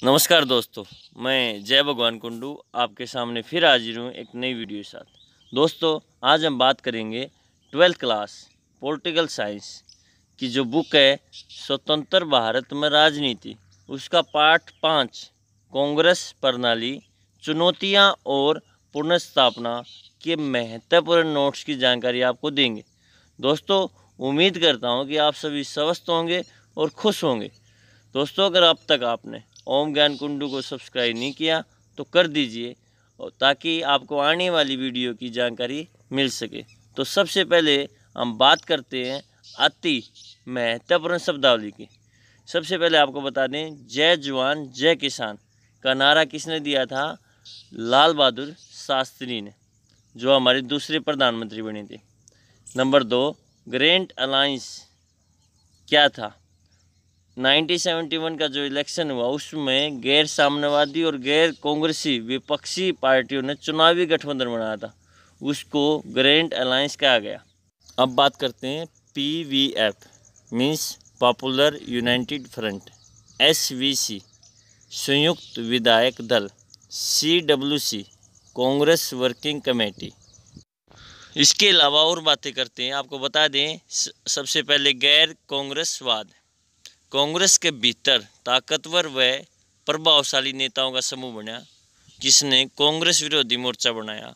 नमस्कार दोस्तों, मैं जय भगवान कुंडू आपके सामने फिर हाजिर हूँ एक नई वीडियो के साथ। दोस्तों, आज हम बात करेंगे 12th क्लास पॉलिटिकल साइंस की जो बुक है स्वतंत्र भारत में राजनीति, उसका पार्ट 5 कांग्रेस प्रणाली, चुनौतियाँ और पुनर्स्थापना के महत्वपूर्ण नोट्स की जानकारी आपको देंगे। दोस्तों, उम्मीद करता हूँ कि आप सभी स्वस्थ होंगे और खुश होंगे। दोस्तों, अगर अब तक आपने ओम ज्ञान कुंडू को सब्सक्राइब नहीं किया तो कर दीजिए, और ताकि आपको आने वाली वीडियो की जानकारी मिल सके। तो सबसे पहले हम बात करते हैं अति महत्वपूर्ण शब्दावली की। सबसे पहले आपको बता दें, जय जवान जय किसान का नारा किसने दिया था? लाल बहादुर शास्त्री ने, जो हमारे दूसरे प्रधानमंत्री बने थे। नंबर 2, ग्रैंड अलायंस क्या था? 1971 का जो इलेक्शन हुआ उसमें गैर साम्यवादी और गैर कांग्रेसी विपक्षी पार्टियों ने चुनावी गठबंधन बनाया था, उसको ग्रैंड अलायंस कहा गया। अब बात करते हैं PVF means popular United front, SVC संयुक्त विधायक दल, CWC कांग्रेस वर्किंग कमेटी। इसके अलावा और बातें करते हैं। आपको बता दें, सबसे पहले गैर कांग्रेसवाद, कांग्रेस के भीतर ताकतवर व प्रभावशाली नेताओं का समूह बना जिसने कांग्रेस विरोधी मोर्चा बनाया।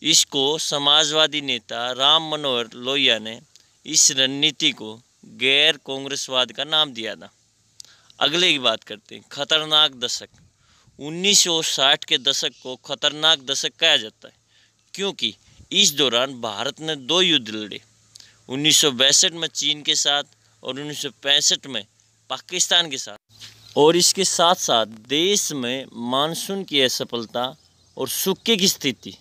इसको समाजवादी नेता राम मनोहर लोहिया ने इस रणनीति को गैर कांग्रेसवाद का नाम दिया था। अगले की बात करते हैं, खतरनाक दशक। 1960 के दशक को खतरनाक दशक कहा जाता है क्योंकि इस दौरान भारत ने 2 युद्ध लड़े, 1962 में चीन के साथ और 1965 में पाकिस्तान के साथ, और इसके साथ साथ देश में मानसून की असफलता और सूखे की स्थिति।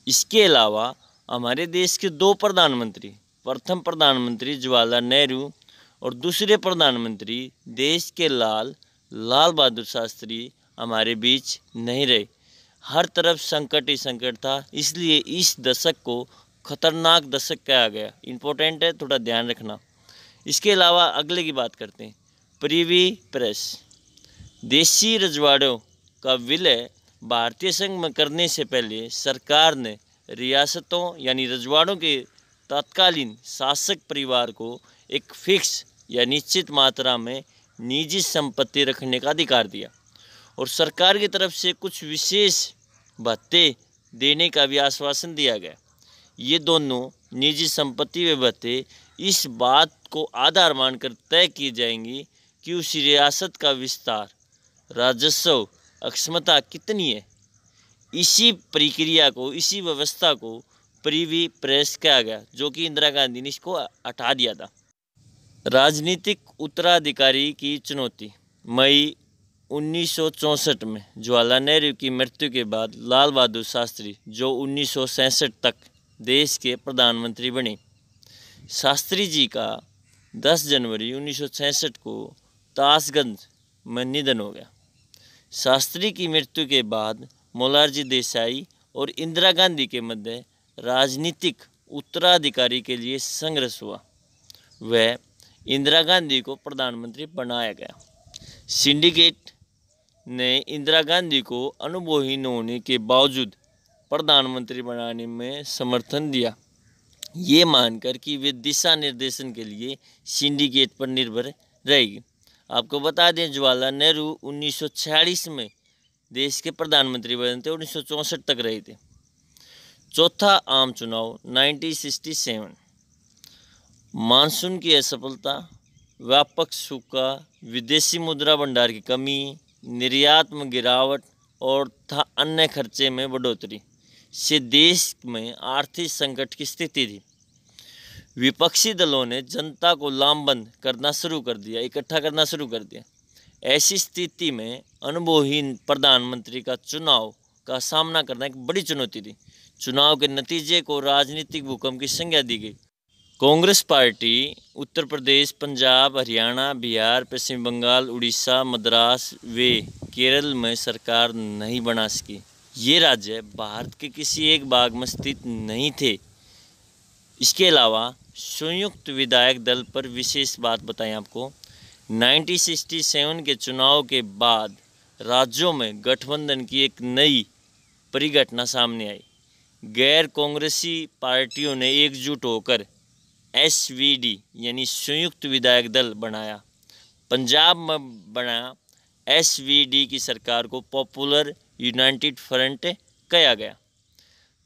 इसके अलावा हमारे देश के 2 प्रधानमंत्री, प्रथम प्रधानमंत्री जवाहरलाल नेहरू और दूसरे प्रधानमंत्री देश के लाल बहादुर शास्त्री हमारे बीच नहीं रहे। हर तरफ संकट ही संकट था, इसलिए इस दशक को खतरनाक दशक कहा गया। इम्पोर्टेंट है, थोड़ा ध्यान रखना। इसके अलावा अगले की बात करते हैं, प्रिवी प्रेस। देशी रजवाड़ों का विलय भारतीय संघ में करने से पहले सरकार ने रियासतों यानी रजवाड़ों के तत्कालीन शासक परिवार को एक फिक्स या निश्चित मात्रा में निजी संपत्ति रखने का अधिकार दिया और सरकार की तरफ से कुछ विशेष भत्ते देने का भी आश्वासन दिया गया। ये दोनों निजी संपत्ति व भत्ते इस बात को आधार मानकर तय की जाएंगी कि उस रियासत का विस्तार, राजस्व अक्षमता कितनी है। इसी प्रक्रिया को, इसी व्यवस्था को प्रिवी प्रेस कहा गया, जो कि इंदिरा गांधी ने इसको हटा दिया था। राजनीतिक उत्तराधिकारी की चुनौती। मई 1964 में जवाहरलाल नेहरू की मृत्यु के बाद लाल बहादुर शास्त्री, जो 1967 तक देश के प्रधानमंत्री बने, शास्त्री जी का 10 जनवरी 1966 को ताशगंज में निधन हो गया। शास्त्री की मृत्यु के बाद मोरारजी देसाई और इंदिरा गांधी के मध्य राजनीतिक उत्तराधिकारी के लिए संघर्ष हुआ। वह इंदिरा गांधी को प्रधानमंत्री बनाया गया। सिंडिकेट ने इंदिरा गांधी को अनुभवहीन होने के बावजूद प्रधानमंत्री बनाने में समर्थन दिया, ये मानकर कि वे दिशा निर्देशन के लिए सिंडिकेट पर निर्भर रहेगी। आपको बता दें, जवाहरलाल नेहरू 1946 में देश के प्रधानमंत्री बने थे, 1964 तक रहे थे। चौथा आम चुनाव 1967, मानसून की असफलता, व्यापक सूखा, विदेशी मुद्रा भंडार की कमी, निर्यात में गिरावट और अन्य खर्चे में बढ़ोतरी से देश में आर्थिक संकट की स्थिति थी। विपक्षी दलों ने जनता को लामबंद करना शुरू कर दिया, इकट्ठा करना शुरू कर दिया। ऐसी स्थिति में अनुभवहीन प्रधानमंत्री का चुनाव का सामना करना एक बड़ी चुनौती थी। चुनाव के नतीजे को राजनीतिक भूकंप की संज्ञा दी गई। कांग्रेस पार्टी उत्तर प्रदेश, पंजाब, हरियाणा, बिहार, पश्चिम बंगाल, उड़ीसा, मद्रास व केरल में सरकार नहीं बना सकी। ये राज्य भारत के किसी एक भाग में स्थित नहीं थे। इसके अलावा संयुक्त विधायक दल पर विशेष बात बताएं आपको, 1967 के चुनाव के बाद राज्यों में गठबंधन की एक नई परिघटना सामने आई। गैर कांग्रेसी पार्टियों ने एकजुट होकर एसवीडी यानी संयुक्त विधायक दल बनाया। पंजाब में बना एसवीडी की सरकार को पॉपुलर यूनाइटेड फ्रंट कहा गया।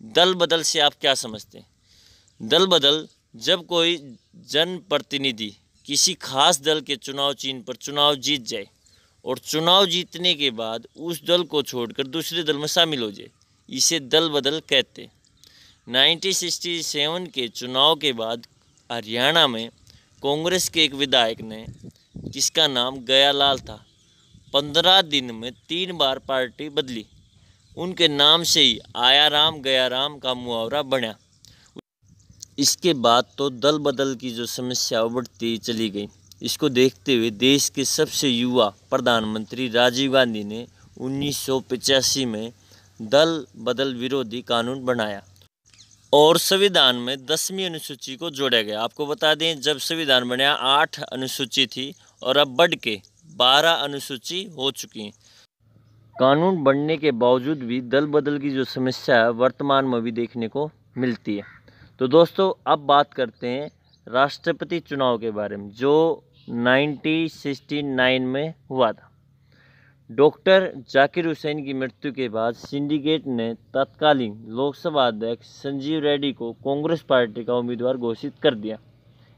दल बदल से आप क्या समझते हैं? दल बदल जब कोई जनप्रतिनिधि किसी खास दल के चुनाव चिन्ह पर चुनाव जीत जाए और चुनाव जीतने के बाद उस दल को छोड़कर दूसरे दल में शामिल हो जाए, इसे दल बदल कहते हैं। 1967 के चुनाव के बाद हरियाणा में कांग्रेस के एक विधायक ने, जिसका नाम गयालाल था, 15 दिन में 3 बार पार्टी बदली। उनके नाम से ही आया राम गया राम का मुहावरा बना। इसके बाद तो दल बदल की जो समस्या बढ़ती चली गई। इसको देखते हुए देश के सबसे युवा प्रधानमंत्री राजीव गांधी ने 1985 में दल बदल विरोधी कानून बनाया और संविधान में 10वीं अनुसूची को जोड़ा गया। आपको बता दें, जब संविधान बना 8 अनुसूची थी और अब बढ़ के 12 अनुसूची हो चुकी हैं। कानून बनने के बावजूद भी दल बदल की जो समस्या है वर्तमान में भी देखने को मिलती है। तो दोस्तों, अब बात करते हैं राष्ट्रपति चुनाव के बारे में, जो 1969 में हुआ था। डॉक्टर जाकिर हुसैन की मृत्यु के बाद सिंडिकेट ने तत्कालीन लोकसभा अध्यक्ष संजीव रेड्डी को कांग्रेस पार्टी का उम्मीदवार घोषित कर दिया।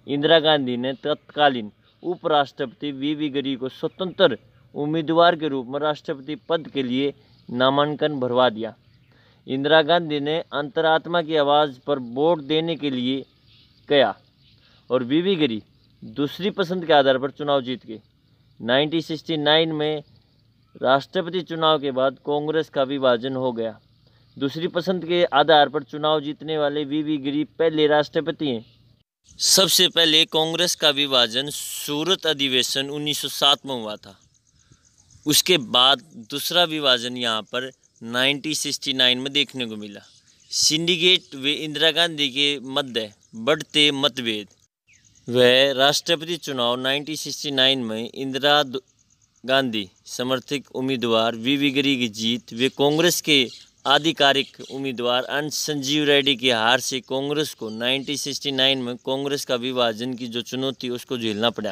इंदिरा गांधी ने तत्कालीन उपराष्ट्रपति वीवी गिरी को स्वतंत्र उम्मीदवार के रूप में राष्ट्रपति पद के लिए नामांकन भरवा दिया। इंदिरा गांधी ने अंतरात्मा की आवाज़ पर वोट देने के लिए कहा और वीवी गिरी दूसरी पसंद के आधार पर चुनाव जीत गए। 1969 में राष्ट्रपति चुनाव के बाद कांग्रेस का विभाजन हो गया। दूसरी पसंद के आधार पर चुनाव जीतने वाले वीवी गिरी पहले राष्ट्रपति हैं। सबसे पहले कांग्रेस का विभाजन सूरत अधिवेशन 1907 में हुआ था। उसके बाद दूसरा विभाजन यहाँ पर 1969 में देखने को मिला। सिंडिकेट व इंदिरा गांधी के मध्य बढ़ते मतभेद व राष्ट्रपति चुनाव 1969 में इंदिरा गांधी समर्थित उम्मीदवार वीवी गिरी की जीत व कांग्रेस के आधिकारिक उम्मीदवार अंश संजीव रेड्डी की हार से कांग्रेस को 1969 में कांग्रेस का विभाजन की जो चुनौती उसको झेलना पड़ा।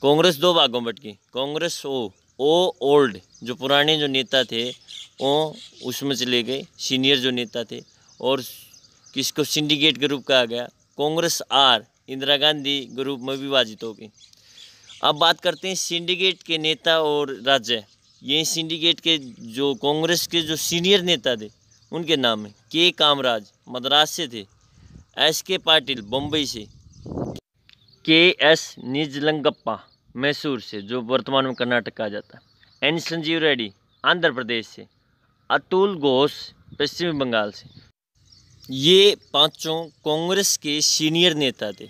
कांग्रेस 2 भागों में बटी। कांग्रेस ओ ओल्ड जो पुराने जो नेता थे वो उसमें चले गए, सीनियर जो नेता थे, और किसको सिंडिकेट ग्रुप कहा गया। कांग्रेस आर इंदिरा गांधी ग्रुप में विभाजित हो गई। अब बात करते हैं सिंडिकेट के नेता और राज्य। ये सिंडिकेट के जो कांग्रेस के जो सीनियर नेता थे उनके नाम है के कामराज मद्रास से थे, एस के पाटिल बम्बई से, के एस निजलंगप्पा मैसूर से जो वर्तमान में कर्नाटक कहा जाता है, एन संजीव रेड्डी आंध्र प्रदेश से, अतुल घोष पश्चिम बंगाल से। ये 5 कांग्रेस के सीनियर नेता थे।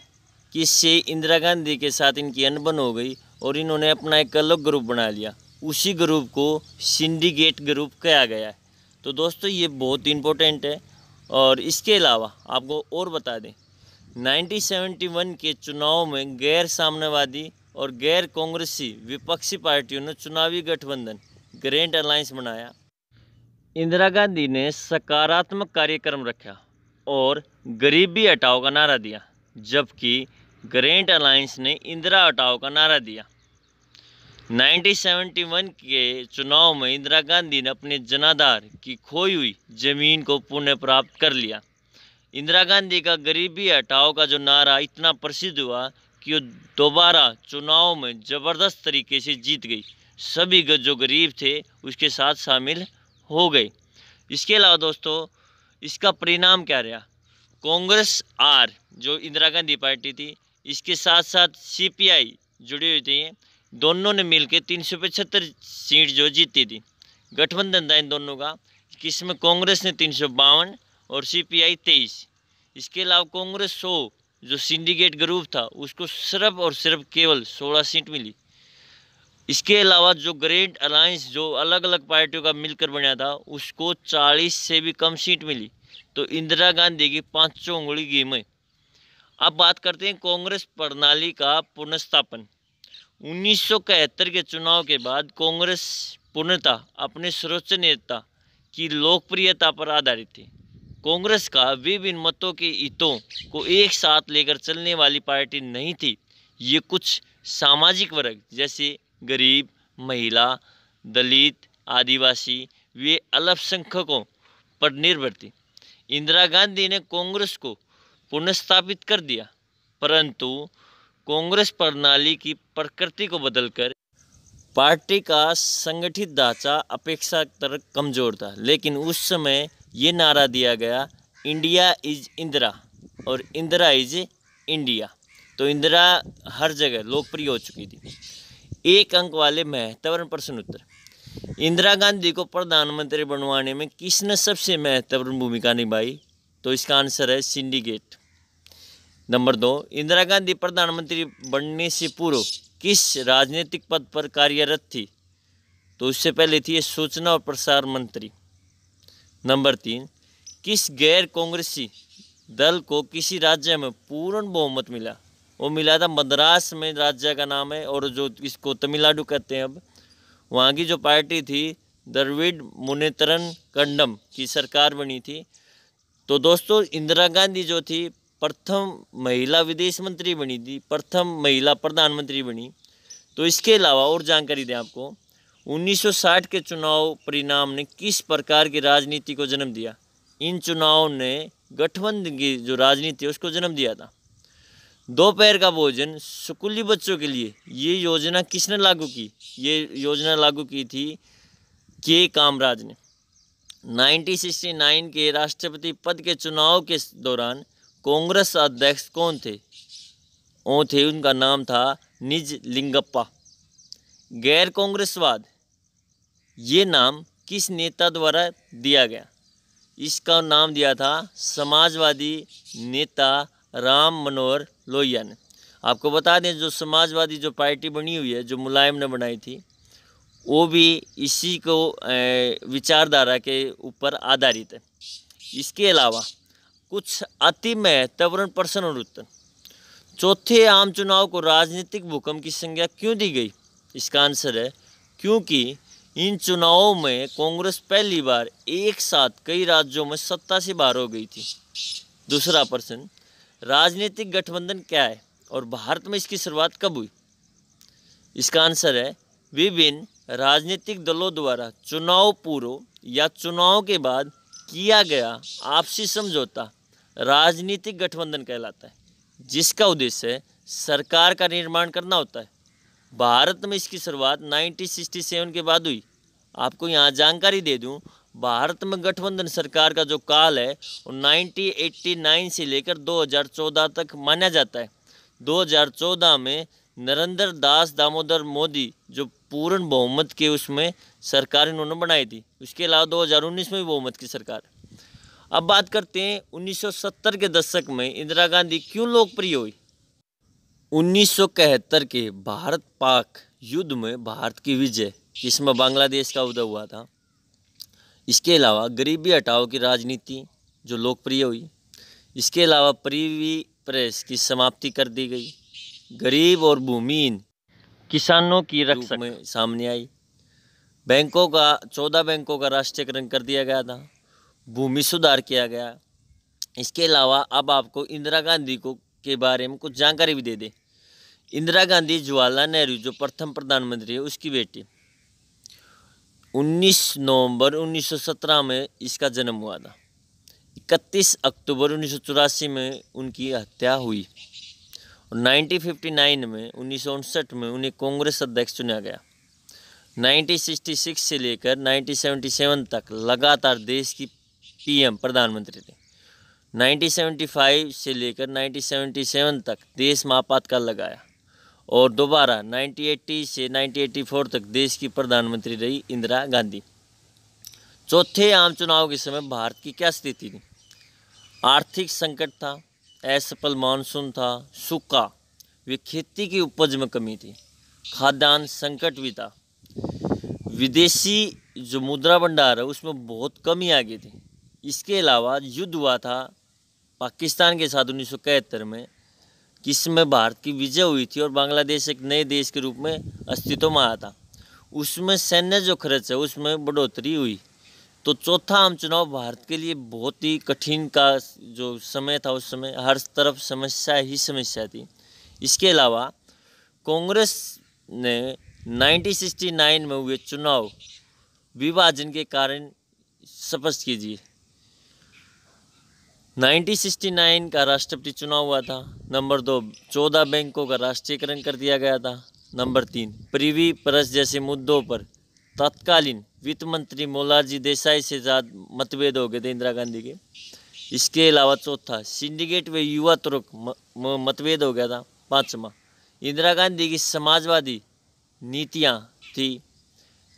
किससे? इंदिरा गांधी के साथ इनकी अनबन हो गई और इन्होंने अपना एक अलग ग्रुप बना लिया। उसी ग्रुप को सिंडिकेट ग्रुप कहा गया है। तो दोस्तों, ये बहुत इम्पोर्टेंट है। और इसके अलावा आपको और बता दें, 1971 के चुनाव में गैर साम्यवादी और गैर कांग्रेसी विपक्षी पार्टियों ने चुनावी गठबंधन ग्रैंड अलायंस बनाया। इंदिरा गांधी ने सकारात्मक कार्यक्रम रखा और गरीबी हटाओ का नारा दिया, जबकि ग्रैंड अलायंस ने इंदिरा हटाओ का नारा दिया। 1971 के चुनाव में इंदिरा गांधी ने अपने जनाधार की खोई हुई जमीन को पुनः प्राप्त कर लिया। इंदिरा गांधी का गरीबी हटाओ का जो नारा इतना प्रसिद्ध हुआ कि वो दोबारा चुनाव में ज़बरदस्त तरीके से जीत गई। सभी जो गरीब थे उसके साथ शामिल हो गए। इसके अलावा दोस्तों, इसका परिणाम क्या रहा? कांग्रेस आर जो इंदिरा गांधी पार्टी थी, इसके साथ साथ सीपीआई जुड़ी हुई थी, दोनों ने मिलकर 375 सीट जो जीती थी। गठबंधन था इन दोनों का, जिसमें कांग्रेस ने 352 और सीपीआई 23। इसके अलावा कांग्रेस 100 जो सिंडिकेट ग्रुप था उसको सिर्फ और सिर्फ केवल 16 सीट मिली। इसके अलावा जो ग्रैंड अलायंस जो अलग अलग पार्टियों का मिलकर बना था उसको 40 से भी कम सीट मिली। तो इंदिरा गांधी की 5 उंगली गेम है। अब बात करते हैं कांग्रेस प्रणाली का पुनर्स्थापन। 1971 के चुनाव के बाद कांग्रेस पूर्णतः अपने सर्वोच्च नेता की लोकप्रियता पर आधारित थी। कांग्रेस का विभिन्न मतों के हितों को एक साथ लेकर चलने वाली पार्टी नहीं थी। ये कुछ सामाजिक वर्ग जैसे गरीब, महिला, दलित, आदिवासी वे अल्पसंख्यकों पर निर्भर थी। इंदिरा गांधी ने कांग्रेस को पुनर्स्थापित कर दिया, परंतु कांग्रेस प्रणाली की प्रकृति को बदलकर पार्टी का संगठित ढांचा अपेक्षाकृत कमजोर था। लेकिन उस समय ये नारा दिया गया, इंडिया इज इंदिरा और इंदिरा इज इंडिया। तो इंदिरा हर जगह लोकप्रिय हो चुकी थी। एक अंक वाले महत्वपूर्ण प्रश्न उत्तर। इंदिरा गांधी को प्रधानमंत्री बनवाने में किसने सबसे महत्वपूर्ण भूमिका निभाई? तो इसका आंसर है सिंडिकेट। नंबर 2, इंदिरा गांधी प्रधानमंत्री बनने से पूर्व किस राजनीतिक पद पर कार्यरत थी? तो उससे पहले थी सूचना और प्रसार मंत्री। नंबर 3, किस गैर कांग्रेसी दल को किसी राज्य में पूर्ण बहुमत मिला? वो मिला था मद्रास में, राज्य का नाम है, और जो इसको तमिलनाडु कहते हैं अब, वहाँ की जो पार्टी थी द्रविड़ मुनेत्रन कड़म की सरकार बनी थी। तो दोस्तों इंदिरा गांधी जो थी प्रथम महिला विदेश मंत्री बनी थी, प्रथम महिला प्रधानमंत्री बनी। तो इसके अलावा और जानकारी दें आपको, 1960 के चुनाव परिणाम ने किस प्रकार की राजनीति को जन्म दिया? इन चुनावों ने गठबंधन की जो राजनीति है उसको जन्म दिया था। दोपहर का भोजन स्कूली बच्चों के लिए ये योजना किसने लागू की? ये योजना लागू की थी के कामराज ने। 1969 के राष्ट्रपति पद के चुनाव के दौरान कांग्रेस अध्यक्ष कौन थे? वो थे, उनका नाम था निज लिंगप्पा। गैर कांग्रेसवाद ये नाम किस नेता द्वारा दिया गया? इसका नाम दिया था समाजवादी नेता राम मनोहर लोहिया ने। आपको बता दें जो समाजवादी जो पार्टी बनी हुई है, जो मुलायम ने बनाई थी, वो भी इसी को विचारधारा के ऊपर आधारित है। इसके अलावा कुछ अति महत्वपूर्ण प्रश्न और उत्तर। चौथे आम चुनाव को राजनीतिक भूकंप की संज्ञा क्यों दी गई? इसका आंसर है क्योंकि इन चुनावों में कांग्रेस पहली बार एक साथ कई राज्यों में सत्ता से बाहर हो गई थी। दूसरा प्रश्न, राजनीतिक गठबंधन क्या है और भारत में इसकी शुरुआत कब हुई? इसका आंसर है विभिन्न राजनीतिक दलों द्वारा चुनाव पूर्व या चुनाव के बाद किया गया आपसी समझौता राजनीतिक गठबंधन कहलाता है, जिसका उद्देश्य सरकार का निर्माण करना होता है। भारत में इसकी शुरुआत 1967 के बाद हुई। आपको यहाँ जानकारी दे दूँ, भारत में गठबंधन सरकार का जो काल है वो 1989 से लेकर 2014 तक माना जाता है। 2014 में नरेंद्र दास दामोदर मोदी जो पूर्ण बहुमत के उसमें सरकार इन्होंने बनाई थी। उसके अलावा 2019 में भी बहुमत की सरकार। अब बात करते हैं 1970 के दशक में इंदिरा गांधी क्यों लोकप्रिय हुई? 1971 के भारत पाक युद्ध में भारत की विजय, जिसमें बांग्लादेश का उदय हुआ था। इसके अलावा गरीबी हटाओ की राजनीति जो लोकप्रिय हुई। इसके अलावा प्रिवी प्रेस की समाप्ति कर दी गई। गरीब और भूमिहीन किसानों की रक्षा में सामने आई। बैंकों का 14 बैंकों का राष्ट्रीयकरण कर दिया गया था। भूमि सुधार किया गया। इसके अलावा अब आपको इंदिरा गांधी को के बारे में कुछ जानकारी भी दे दें। इंदिरा गांधी जवाहरलाल नेहरू जो प्रथम प्रधानमंत्री है उसकी बेटी। 19 नवंबर 1917 में इसका जन्म हुआ था। 31 अक्टूबर 1984 में उनकी हत्या हुई और 1959 में 1959 में उन्हें कांग्रेस अध्यक्ष चुना गया। 1966 से लेकर 1977 तक लगातार देश की पीएम प्रधानमंत्री थे। 1975 से लेकर 1977 तक देश में आपातकाल लगाया और दोबारा 1980 से 1984 तक देश की प्रधानमंत्री रही इंदिरा गांधी। चौथे आम चुनाव के समय भारत की क्या स्थिति थी? आर्थिक संकट था, असफल मानसून था, सूखा व खेती की उपज में कमी थी, खाद्यान्न संकट भी था, विदेशी जो मुद्रा भंडार है उसमें बहुत कमी आ गई थी। इसके अलावा युद्ध हुआ था पाकिस्तान के साथ 1971 में, कि इसमें भारत की विजय हुई थी और बांग्लादेश एक नए देश के रूप में अस्तित्व में आया था, उसमें सैन्य जो खर्च है उसमें बढ़ोतरी हुई। तो चौथा आम चुनाव भारत के लिए बहुत ही कठिन का जो समय था, उस समय हर तरफ समस्या ही समस्या थी। इसके अलावा कांग्रेस ने 1969 में हुए चुनाव विभाजन के कारण, स्पष्ट कीजिए, 1969 का राष्ट्रपति चुनाव हुआ था। नंबर 2, 14 बैंकों का राष्ट्रीयकरण कर दिया गया था। नंबर 3, प्रिवी प्रेस जैसे मुद्दों पर तत्कालीन वित्त मंत्री मोरारजी देसाई से ज़्यादा मतभेद हो गए थे इंदिरा गांधी के। इसके अलावा चौथा, सिंडिकेट व युवा तुर्क मतभेद हो गया था। पाँचवा, इंदिरा गांधी की समाजवादी नीतियाँ थी।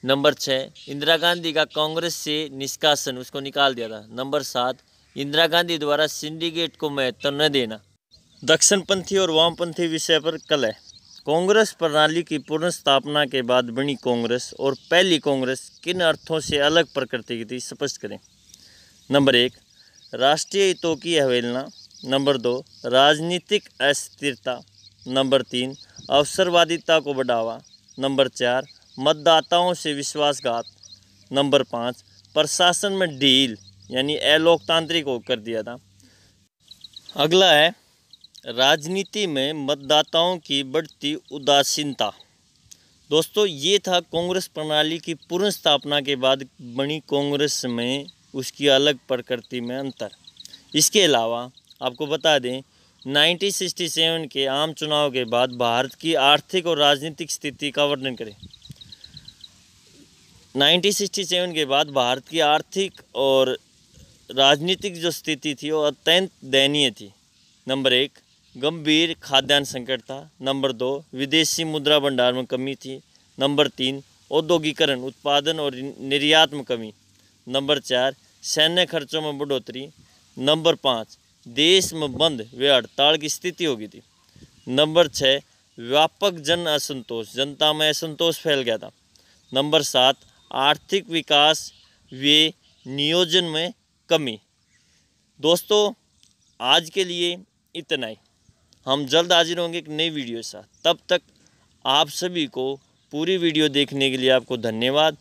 नंबर 6, इंदिरा गांधी का कांग्रेस से निष्कासन, उसको निकाल दिया था। नंबर 7, इंदिरा गांधी द्वारा सिंडिकेट को महत्व न देना। दक्षिणपंथी और वामपंथी विषय पर कल है। कांग्रेस प्रणाली की पुनः स्थापना के बाद बनी कांग्रेस और पहली कांग्रेस किन अर्थों से अलग प्रकृति की थी, स्पष्ट करें। नंबर 1, राष्ट्रीय हितों की अवहेलना। नंबर 2, राजनीतिक अस्थिरता। नंबर 3, अवसरवादिता को बढ़ावा। नंबर 4, मतदाताओं से विश्वासघात। नंबर 5, प्रशासन में ढील यानी अलोकतांत्रिक हो कर दिया था। अगला है राजनीति में मतदाताओं की बढ़ती उदासीनता। दोस्तों, ये था कांग्रेस प्रणाली की पूर्ण स्थापना के बाद बनी कांग्रेस में उसकी अलग प्रकृति में अंतर। इसके अलावा आपको बता दें, 1967 के आम चुनाव के बाद भारत की आर्थिक और राजनीतिक स्थिति का वर्णन करें। 1967 के बाद भारत की आर्थिक और राजनीतिक जो स्थिति थी वो अत्यंत दयनीय थी। नंबर 1, गंभीर खाद्यान्न संकट था। नंबर 2, विदेशी मुद्रा भंडार में कमी थी। नंबर 3, औद्योगिकरण, उत्पादन और निर्यात में कमी। नंबर 4, सैन्य खर्चों में बढ़ोतरी। नंबर 5, देश में बंद व हड़ताल की स्थिति हो गई थी। नंबर 6, व्यापक जन असंतोष, जनता में असंतोष फैल गया था। नंबर 7, आर्थिक विकास व नियोजन में कमी। दोस्तों, आज के लिए इतना ही। हम जल्द हाजिर होंगे एक नई वीडियो के साथ। तब तक आप सभी को पूरी वीडियो देखने के लिए आपको धन्यवाद,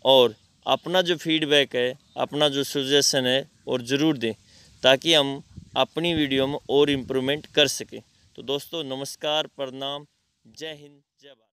और अपना जो फीडबैक है, अपना जो सजेशन है और ज़रूर दें, ताकि हम अपनी वीडियो में और इम्प्रूवमेंट कर सकें। तो दोस्तों, नमस्कार, प्रणाम, जय हिंद, जय भारत।